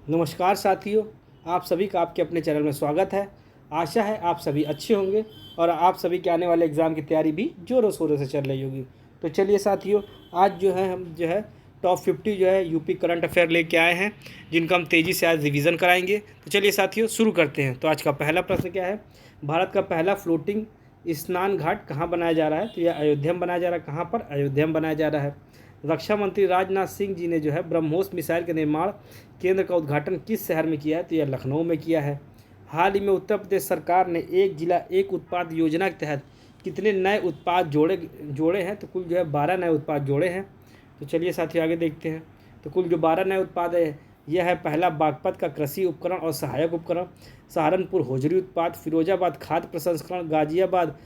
नमस्कार साथियों, आप सभी का आपके अपने चैनल में स्वागत है। आशा है आप सभी अच्छे होंगे और आप सभी के आने वाले एग्ज़ाम की तैयारी भी ज़ोरों शोरों से चल रही होगी। तो चलिए साथियों, आज हम टॉप 50 यूपी करंट अफेयर लेके आए हैं, जिनका हम तेज़ी से आज रिवीजन कराएंगे। तो चलिए साथियों, शुरू करते हैं। तो आज का पहला प्रश्न क्या है? भारत का पहला फ्लोटिंग स्नान घाट कहाँ बनाया जा रहा है? तो यह अयोध्या में बनाया जा रहा है। कहाँ पर? अयोध्या में बनाया जा रहा है। रक्षा मंत्री राजनाथ सिंह जी ने ब्रह्मोस मिसाइल के निर्माण केंद्र का उद्घाटन किस शहर में किया है? तो यह लखनऊ में किया है। हाल ही में उत्तर प्रदेश सरकार ने एक जिला एक उत्पाद योजना के तहत कितने नए उत्पाद जोड़े हैं? तो कुल 12 नए उत्पाद जोड़े हैं। तो चलिए साथियों, आगे देखते हैं। तो कुल 12 नए उत्पाद है। यह है पहला बागपत का कृषि उपकरण और सहायक उपकरण, सहारनपुर होजरी उत्पाद, फिरोजाबाद खाद्य प्रसंस्करण, गाजियाबाद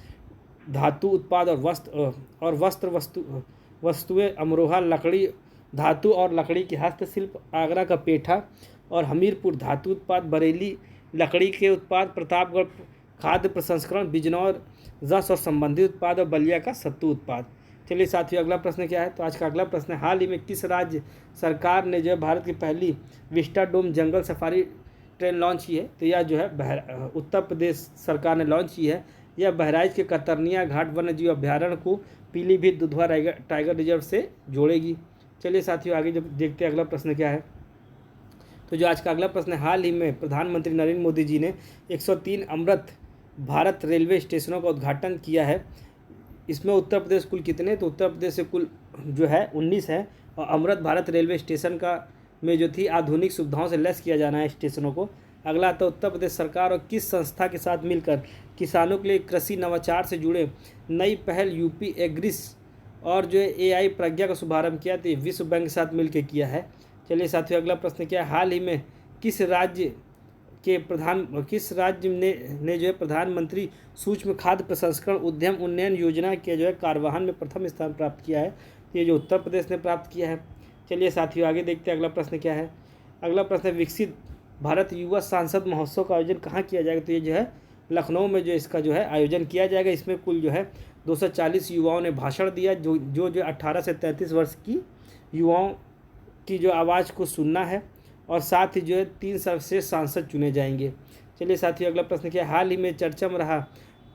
धातु उत्पाद और वस्तुएं, अमरोहा लकड़ी धातु और लकड़ी की हस्तशिल्प, आगरा का पेठा और हमीरपुर धातु उत्पाद, बरेली लकड़ी के उत्पाद, प्रतापगढ़ खाद्य प्रसंस्करण, बिजनौर रस और संबंधित उत्पाद और बलिया का सत्तू उत्पाद। चलिए साथियों, अगला प्रश्न क्या है? तो आज का अगला प्रश्न है, हाल ही में किस राज्य सरकार ने भारत की पहली विस्टाडोम जंगल सफारी ट्रेन लॉन्च की है? तो यह उत्तर प्रदेश सरकार ने लॉन्च की है। यह बहराइच के कतरनिया घाट वन्यजीव अभ्यारण्य को पीलीभीत दुधवा टाइगर रिजर्व से जोड़ेगी। चलिए साथियों, आगे जब देखते हैं अगला प्रश्न क्या है। तो जो आज का अगला प्रश्न है, हाल ही में प्रधानमंत्री नरेंद्र मोदी जी ने 103 अमृत भारत रेलवे स्टेशनों का उद्घाटन किया है। इसमें उत्तर प्रदेश कुल कितने? तो उत्तर प्रदेश से कुल 19 है। और अमृत भारत रेलवे स्टेशन का में आधुनिक सुविधाओं से लैस किया जाना है स्टेशनों को। अगला तो उत्तर प्रदेश सरकार और किस संस्था के साथ मिलकर किसानों के लिए कृषि नवाचार से जुड़े नई पहल यूपी एग्रिस और एआई प्रज्ञा का शुभारंभ किया? तो ये विश्व बैंक के साथ मिलकर किया है। चलिए साथियों, अगला प्रश्न क्या है? हाल ही में किस राज्य ने प्रधानमंत्री सूक्ष्म खाद्य प्रसंस्करण उद्यम उन्नयन योजना के कार्यवाहन में प्रथम स्थान प्राप्त किया है? तो ये उत्तर प्रदेश ने प्राप्त किया है। चलिए साथियों, आगे देखते हैं अगला प्रश्न क्या है। अगला प्रश्न है, विकसित भारत युवा सांसद महोत्सव का आयोजन कहाँ किया जाएगा? तो ये लखनऊ में इसका आयोजन किया जाएगा। इसमें कुल 240 युवाओं ने भाषण दिया, जो 18 से 33 वर्ष की युवाओं की आवाज़ को सुनना है और साथ ही 3 सर्वश्रेष्ठ सांसद चुने जाएंगे। चलिए साथियों, अगला प्रश्न क्या है? हाल ही में चर्चा में रहा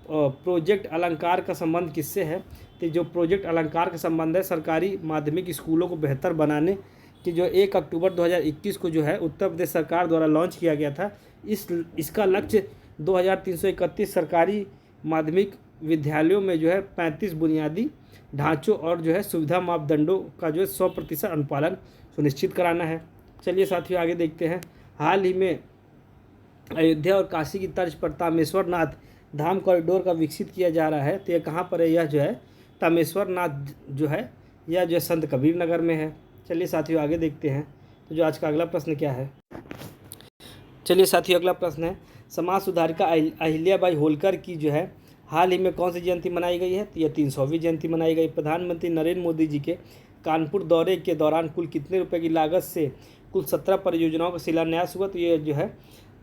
प्रोजेक्ट अलंकार का संबंध किससे है? तो जो प्रोजेक्ट अलंकार का संबंध है सरकारी माध्यमिक स्कूलों को बेहतर बनाने की 1 अक्टूबर 2021 को उत्तर प्रदेश सरकार द्वारा लॉन्च किया गया था। इसका लक्ष्य 2331 सरकारी माध्यमिक विद्यालयों में 35 बुनियादी ढांचों और सुविधा मापदंडों का 100% अनुपालन सुनिश्चित कराना है। चलिए साथियों, आगे देखते हैं। हाल ही में अयोध्या और काशी की तर्ज पर तामेश्वर नाथ धाम कॉरिडोर का विकसित किया जा रहा है। तो यह कहाँ पर है? यह तामेश्वर नाथ यह संत कबीर नगर में है। चलिए साथियों, आगे देखते हैं। तो जो आज का अगला प्रश्न क्या है? चलिए साथियों, अगला प्रश्न है, समाज सुधारिका अहिल्याबाई होलकर की हाल ही में कौन सी जयंती मनाई गई है? तो यह 300वीं जयंती मनाई गई। प्रधानमंत्री नरेंद्र मोदी जी के कानपुर दौरे के दौरान कुल कितने रुपए की लागत से कुल 17 परियोजनाओं का शिलान्यास हुआ? तो ये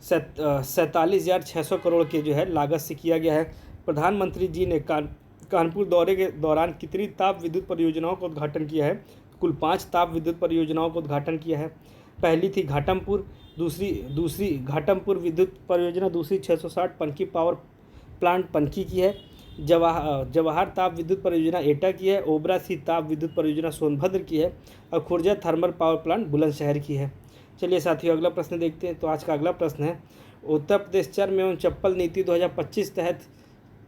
47,600 करोड़ के लागत से किया गया है। प्रधानमंत्री जी ने कानपुर दौरे के दौरान कितनी ताप विद्युत परियोजनाओं का उद्घाटन किया है? कुल 5 ताप विद्युत परियोजनाओं का उद्घाटन किया है। पहली थी घाटमपुर, दूसरी घाटमपुर विद्युत परियोजना, दूसरी 660 पनकी पावर प्लांट पनकी की है। जवाहर ताप विद्युत परियोजना एटा की है। ओबरा सी ताप विद्युत परियोजना सोनभद्र की है और Khurja thermal power plant Bulandshahr की है। चलिए साथियों, अगला प्रश्न देखते हैं। तो आज का अगला प्रश्न है, उत्तर प्रदेश चर्म एवं चप्पल नीति 2025 तहत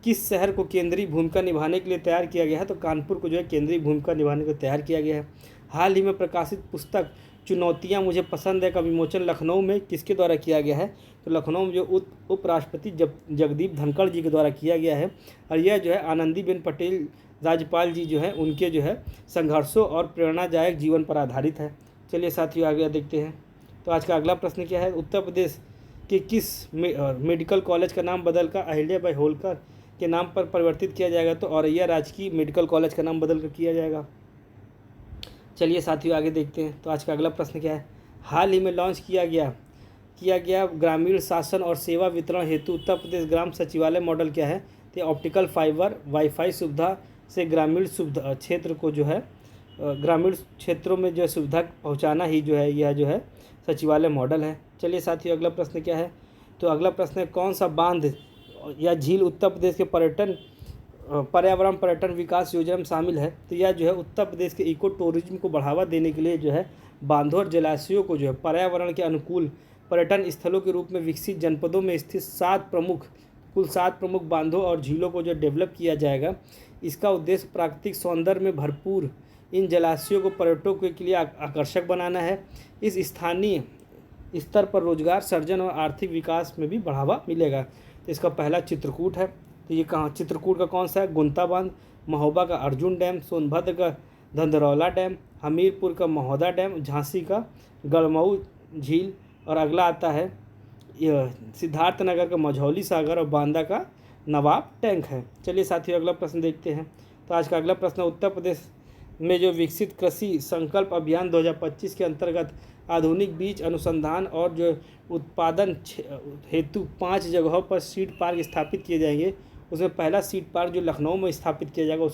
किस शहर को केंद्रीय भूमिका निभाने के लिए तैयार किया गया है? तो कानपुर को केंद्रीय भूमिका निभाने को तैयार किया गया है। हाल ही में प्रकाशित पुस्तक चुनौतियाँ मुझे पसंद है का विमोचन लखनऊ में किसके द्वारा किया गया है? तो लखनऊ में उपराष्ट्रपति जगदीप धनखड़ जी के द्वारा किया गया है। और यह आनंदीबेन पटेल राज्यपाल जी उनके संघर्षों और प्रेरणादायक जीवन पर आधारित है। चलिए साथियों, आगे देखते हैं। तो आज का अगला प्रश्न क्या है? उत्तर प्रदेश के किस मेडिकल कॉलेज का नाम बदलकर अहिल्याबाई होलकर के नाम पर परिवर्तित किया जाएगा? तो औरैया राजकीय मेडिकल कॉलेज का नाम बदल कर किया जाएगा। चलिए साथियों, आगे देखते हैं। तो आज का अगला प्रश्न क्या है? हाल ही में लॉन्च किया गया ग्रामीण शासन और सेवा वितरण हेतु उत्तर प्रदेश ग्राम सचिवालय मॉडल क्या है? तो ऑप्टिकल फाइबर वाईफाई सुविधा से ग्रामीण सुविधा क्षेत्र को ग्रामीण क्षेत्रों में जो सुविधा पहुंचाना ही जो है यह जो है सचिवालय मॉडल है। चलिए साथियों, अगला प्रश्न क्या है? तो अगला प्रश्न है, कौन सा बांध या झील उत्तर प्रदेश के पर्यावरण पर्यटन विकास योजना में शामिल है? तो यह जो है उत्तर प्रदेश के इको टूरिज्म को बढ़ावा देने के लिए जो है बांधों और जलाशयों को जो है पर्यावरण के अनुकूल पर्यटन स्थलों के रूप में विकसित जनपदों में स्थित कुल 7 प्रमुख बांधों और झीलों को जो डेवलप किया जाएगा। इसका उद्देश्य प्राकृतिक सौंदर्य में भरपूर इन जलाशयों को पर्यटकों के लिए आकर्षक बनाना है। इस स्थानीय स्तर पर रोजगार सृजन और आर्थिक विकास में भी बढ़ावा मिलेगा। तो इसका पहला चित्रकूट है। तो ये कहाँ, चित्रकूट का कौन सा है? गुंता बांध, महोबा का अर्जुन डैम, सोनभद्र का धंधरौला डैम, हमीरपुर का महोदा डैम, झांसी का गढ़मऊ झील, और अगला आता है यह सिद्धार्थनगर का मझौली सागर और बांदा का नवाब टैंक है। चलिए साथियों, अगला प्रश्न देखते हैं। तो आज का अगला प्रश्न, उत्तर प्रदेश में जो विकसित कृषि संकल्प अभियान 2025 के अंतर्गत आधुनिक बीज अनुसंधान और जो उत्पादन हेतु 5 जगहों पर सीड पार्क स्थापित किए जाएंगे। उसमें पहला सीड पार्क जो लखनऊ में स्थापित किया जाएगा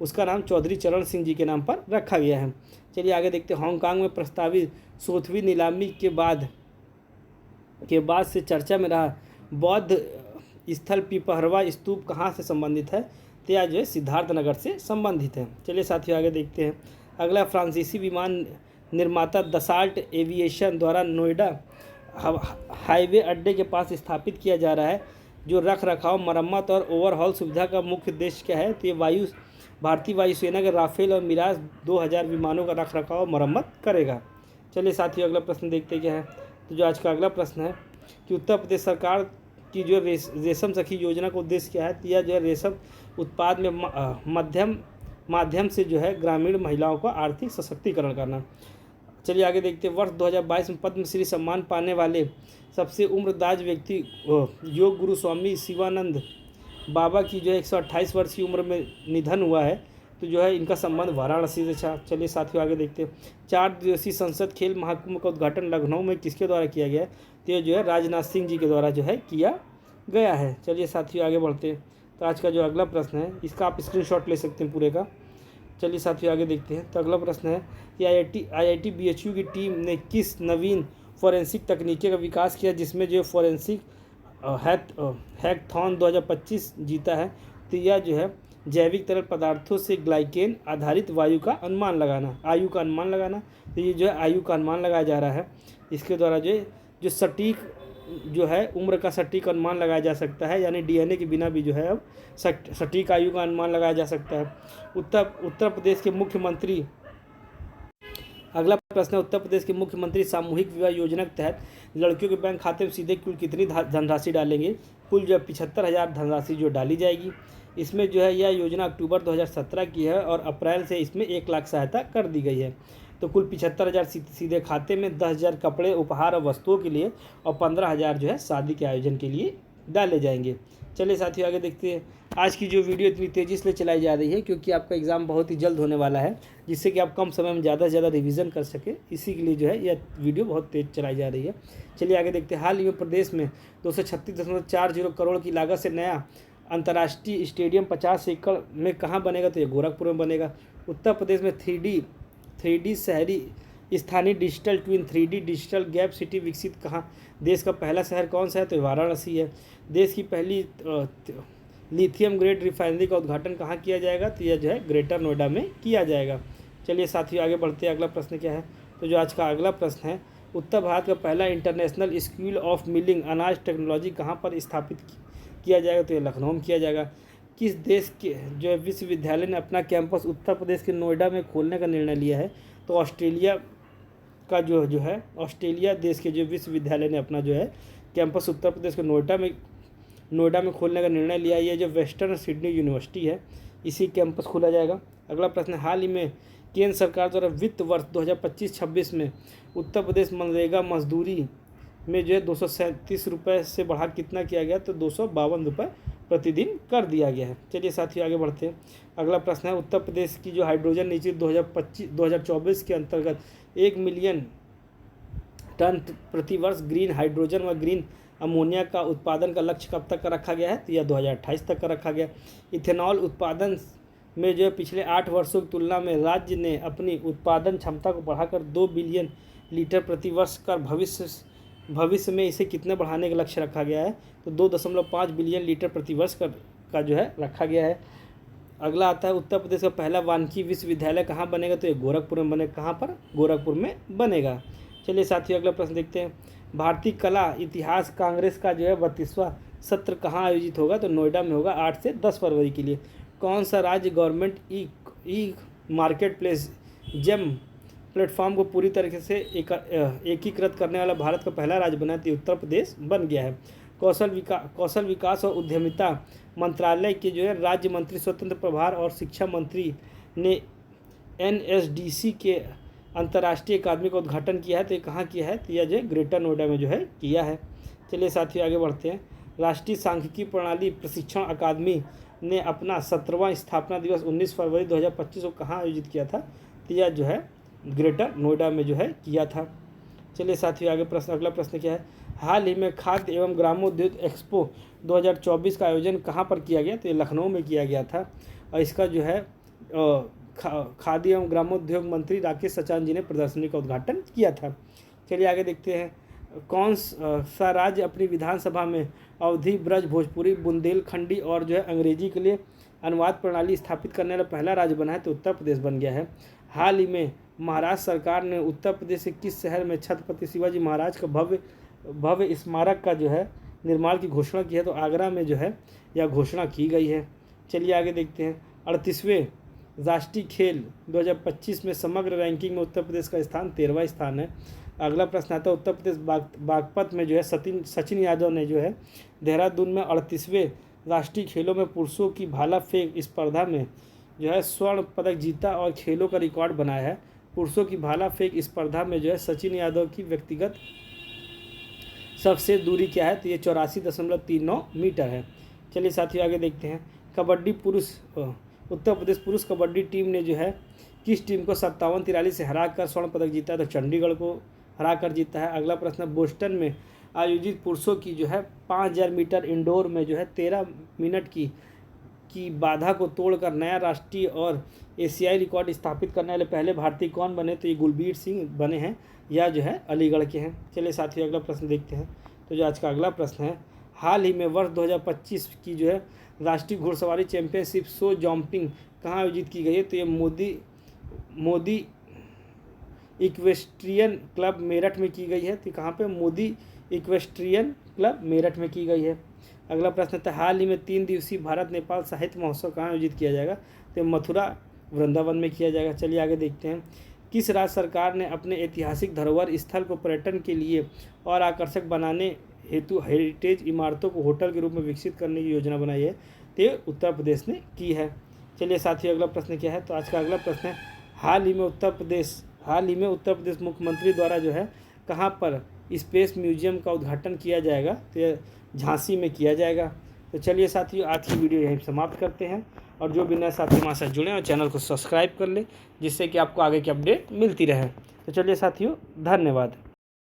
उसका नाम चौधरी चरण सिंह जी के नाम पर रखा गया है। चलिए आगे देखते हैं। हांगकांग में प्रस्तावित 7वीं नीलामी के बाद से चर्चा में रहा बौद्ध स्थल पिपहरवा स्तूप कहाँ से संबंधित है? तो यह जो है सिद्धार्थनगर से संबंधित है। चलिए साथियों, आगे देखते हैं। अगला, फ्रांसीसी विमान निर्माता दसाल्ट एविएशन द्वारा नोएडा हाईवे अड्डे के पास स्थापित किया जा रहा है जो रख रखाव, मरम्मत और ओवरहॉल सुविधा का मुख्य उद्देश्य क्या है? तो ये भारतीय वायुसेना के राफेल और मिराज 2000 विमानों का रख रखाव और मरम्मत करेगा। चलिए साथियों, अगला प्रश्न देखते क्या है। तो जो आज का अगला प्रश्न है कि उत्तर प्रदेश सरकार की जो रेशम सखी योजना का उद्देश्य क्या है? तो यह जो है रेशम उत्पाद में माध्यम से जो है ग्रामीण महिलाओं का आर्थिक सशक्तिकरण करना। चलिए आगे देखते हैं। वर्ष 2022 में पद्मश्री सम्मान पाने वाले सबसे उम्रदराज व्यक्ति योग गुरु स्वामी शिवानंद बाबा की जो है 128 वर्ष की उम्र में निधन हुआ है। तो जो है इनका संबंध वाराणसी से था। चलिए साथियों, आगे देखते हैं। 4 दिवसीय संसद खेल महाकुंभ का उद्घाटन लखनऊ में किसके द्वारा किया गया? तो ये जो है राजनाथ सिंह जी के द्वारा जो है किया गया है। चलिए साथियों, आगे बढ़ते हैं। तो आज का जो अगला प्रश्न है इसका आप स्क्रीनशॉट ले सकते हैं पूरे का। चलिए साथियों, आगे देखते हैं। तो अगला प्रश्न है कि IIT BHU की टीम ने किस नवीन फॉरेंसिक तकनीकी का विकास किया जिसमें जो फॉरेंसिक हैकथॉन 2025 जीता है? तो यह जो है जैविक तरल पदार्थों से ग्लाइकेन आधारित आयु का अनुमान लगाना। तो ये जो है आयु का अनुमान लगाया जा रहा है। इसके द्वारा जो सटीक जो है उम्र का सटीक अनुमान लगाया जा सकता है, यानी DNA के बिना भी जो है अब सटीक आयु का अनुमान लगाया जा सकता है। उत्तर प्रदेश के मुख्यमंत्री, अगला प्रश्न है, उत्तर प्रदेश के मुख्यमंत्री सामूहिक विवाह योजना के तहत लड़कियों के बैंक खाते में सीधे कुल कितनी धनराशि डालेंगे? कुल जो 75,000 धनराशि जो डाली जाएगी। इसमें जो है यह योजना अक्टूबर 2017 की है और अप्रैल से इसमें 1 लाख सहायता कर दी गई है। तो कुल 75,000 सीधे खाते में, 10,000 कपड़े, उपहार और वस्तुओं के लिए और 15,000 जो है शादी के आयोजन के लिए डाले जाएंगे। चलिए साथियों, आगे देखते हैं। आज की जो वीडियो इतनी तेज़ी से चलाई जा रही है क्योंकि आपका एग्ज़ाम बहुत ही जल्द होने वाला है, जिससे कि आप कम समय में ज़्यादा से ज़्यादा रिवीजन कर सके, इसी के लिए जो है यह वीडियो बहुत तेज़ चलाई जा रही है। चलिए आगे देखते हैं। हाल ही में प्रदेश में 236.40 करोड़ की लागत से नया अंतर्राष्ट्रीय स्टेडियम 50 एकड़ में कहाँ बनेगा? तो ये गोरखपुर में बनेगा। उत्तर प्रदेश में 3D शहरी स्थानीय digital twin 3D digital gap city विकसित कहाँ? देश का पहला शहर कौन सा है? तो वाराणसी है। देश की पहली लिथियम ग्रेड रिफाइनरी का उद्घाटन कहाँ किया जाएगा? तो यह जो है ग्रेटर नोएडा में किया जाएगा। चलिए साथियों, आगे बढ़ते हैं। अगला प्रश्न क्या है? तो जो आज का अगला प्रश्न है, उत्तर भारत का पहला इंटरनेशनल स्कूल ऑफ मिलिंग अनाज टेक्नोलॉजी कहाँ पर स्थापित किया जाएगा? तो ये लखनऊ में किया जाएगा। किस देश के जो विश्वविद्यालय ने अपना कैंपस उत्तर प्रदेश के नोएडा में खोलने का निर्णय लिया है? तो ऑस्ट्रेलिया का जो है ऑस्ट्रेलिया देश के जो विश्वविद्यालय ने अपना जो है कैंपस उत्तर प्रदेश के नोएडा में खोलने का निर्णय लिया है। ये जो वेस्टर्न सिडनी यूनिवर्सिटी है, इसी कैंपस खोला जाएगा। अगला प्रश्न, हाल ही में केंद्र सरकार द्वारा वित्त वर्ष 2025-26 में उत्तर प्रदेश मनरेगा मजदूरी में जो है 237 रुपये से बढ़ा कितना किया गया? तो 252 रुपये प्रतिदिन कर दिया गया है। चलिए साथियों, आगे बढ़ते हैं। अगला प्रश्न है, उत्तर प्रदेश की जो हाइड्रोजन नीति 2024 के अंतर्गत 1 मिलियन टन प्रति वर्ष ग्रीन हाइड्रोजन व ग्रीन अमोनिया का उत्पादन का लक्ष्य कब तक का रखा गया है? तो यह 2028 तक का रखा गया। इथेनॉल उत्पादन में जो है पिछले 8 वर्षों की तुलना में राज्य ने अपनी उत्पादन क्षमता को बढ़ाकर 2 बिलियन लीटर प्रति वर्ष कर भविष्य में इसे कितने बढ़ाने का लक्ष्य रखा गया है? तो 2.5 बिलियन लीटर प्रति वर्ष का जो है रखा गया है। अगला आता है उत्तर प्रदेश का पहला वानिकी विश्वविद्यालय कहाँ बनेगा? तो ये गोरखपुर में बनेगा। कहाँ पर? गोरखपुर में बनेगा। चलिए साथियों अगला प्रश्न देखते हैं। भारतीय कला इतिहास कांग्रेस का जो है 32वां सत्र कहाँ आयोजित होगा? तो नोएडा में होगा 8 से 10 फरवरी के लिए। कौन सा राज्य government e market place GeM platform को पूरी तरीके से एकीकृत करने वाला भारत का पहला राज्य बना? तो उत्तर प्रदेश बन गया है। कौशल विकास और उद्यमिता मंत्रालय के जो है राज्य मंत्री स्वतंत्र प्रभार और शिक्षा मंत्री ने NSDC के अंतर्राष्ट्रीय अकादमी का उद्घाटन किया है। तो ये कहाँ किया है? तो यह जो है ग्रेटर नोएडा में जो है किया है। चलिए साथियों आगे बढ़ते हैं। राष्ट्रीय सांख्यिकी प्रणाली प्रशिक्षण अकादमी ने अपना 17वां स्थापना दिवस 19 फरवरी 2025 को कहाँ आयोजित किया था? तो यह जो है ग्रेटर नोएडा में जो है किया था। चलिए साथियों आगे अगला प्रश्न क्या है? हाल ही में खाद्य एवं ग्रामोद्योग एक्सपो 2024 का आयोजन कहाँ पर किया गया? तो ये लखनऊ में किया गया था और इसका जो है खाद्य एवं ग्रामोद्योग मंत्री राकेश सचान जी ने प्रदर्शनी का उद्घाटन किया था। चलिए आगे देखते हैं। कौन सा राज्य अपनी विधानसभा में अवधी, ब्रज, भोजपुरी, बुंदेलखंडी और जो है अंग्रेजी के लिए अनुवाद प्रणाली स्थापित करने वाला पहला राज्य बना है? तो उत्तर प्रदेश बन गया है। हाल ही में महाराष्ट्र सरकार ने उत्तर प्रदेश के किस शहर में छत्रपति शिवाजी महाराज का भव्य स्मारक का जो है निर्माण की घोषणा की है? तो आगरा में जो है यह घोषणा की गई है। चलिए आगे देखते हैं। 38वें राष्ट्रीय खेल 2025 में समग्र रैंकिंग में उत्तर प्रदेश का स्थान 13वां स्थान है। अगला प्रश्न आता है उत्तर प्रदेश बागपत में जो है सचिन यादव ने जो है देहरादून में 38वें राष्ट्रीय खेलों में पुरुषों की भाला फेंक स्पर्धा में जो है स्वर्ण पदक जीता और खेलों का रिकॉर्ड बनाया है। पुरुषों की भाला फेंक स्पर्धा में जो है सचिन यादव की व्यक्तिगत सबसे दूरी क्या है? तो ये 84.39 मीटर है। चलिए साथियों आगे देखते हैं। कबड्डी पुरुष उत्तर प्रदेश पुरुष कबड्डी टीम ने जो है किस टीम को 57-43 से हराकर स्वर्ण पदक जीता है? तो चंडीगढ़ को हरा कर जीता है। अगला प्रश्न बोस्टन में आयोजित पुरुषों की जो है 5000 मीटर इंडोर में जो है 13 मिनट की बाधा को तोड़कर नया राष्ट्रीय और एशियाई रिकॉर्ड स्थापित करने वाले पहले भारतीय कौन बने? तो ये गुलबीर सिंह बने हैं, या जो है अलीगढ़ के हैं। चलिए साथियों अगला प्रश्न देखते हैं। तो जो आज का अगला प्रश्न है, हाल ही में वर्ष 2025 की जो है राष्ट्रीय घुड़सवारी चैंपियनशिप शो जंपिंग कहाँ आयोजित की गई है? तो ये मोदी इक्वेस्ट्रियन क्लब मेरठ में की गई है। तो कहाँ पे? मोदी इक्वेस्ट्रियन क्लब मेरठ में की गई है। अगला प्रश्न था हाल ही में 3 दिवसीय भारत नेपाल साहित्य महोत्सव कहाँ आयोजित किया जाएगा? तो मथुरा वृंदावन में किया जाएगा। चलिए आगे देखते हैं। किस राज्य सरकार ने अपने ऐतिहासिक धरोहर स्थल को पर्यटन के लिए और आकर्षक बनाने हेतु हेरिटेज इमारतों को होटल के रूप में विकसित करने की योजना बनाई है? तो उत्तर प्रदेश ने की है। चलिए साथियों अगला प्रश्न क्या है? तो आज का अगला प्रश्न है हाल ही में उत्तर प्रदेश मुख्यमंत्री द्वारा जो है कहाँ पर स्पेस म्यूजियम का उद्घाटन किया जाएगा? तो झांसी में किया जाएगा। तो चलिए साथियों आज की वीडियो यहीं समाप्त करते हैं और जो भी नए साथी हमारे साथ जुड़े हैं चैनल को सब्सक्राइब कर ले जिससे कि आपको आगे की अपडेट मिलती रहे। तो चलिए साथियों धन्यवाद।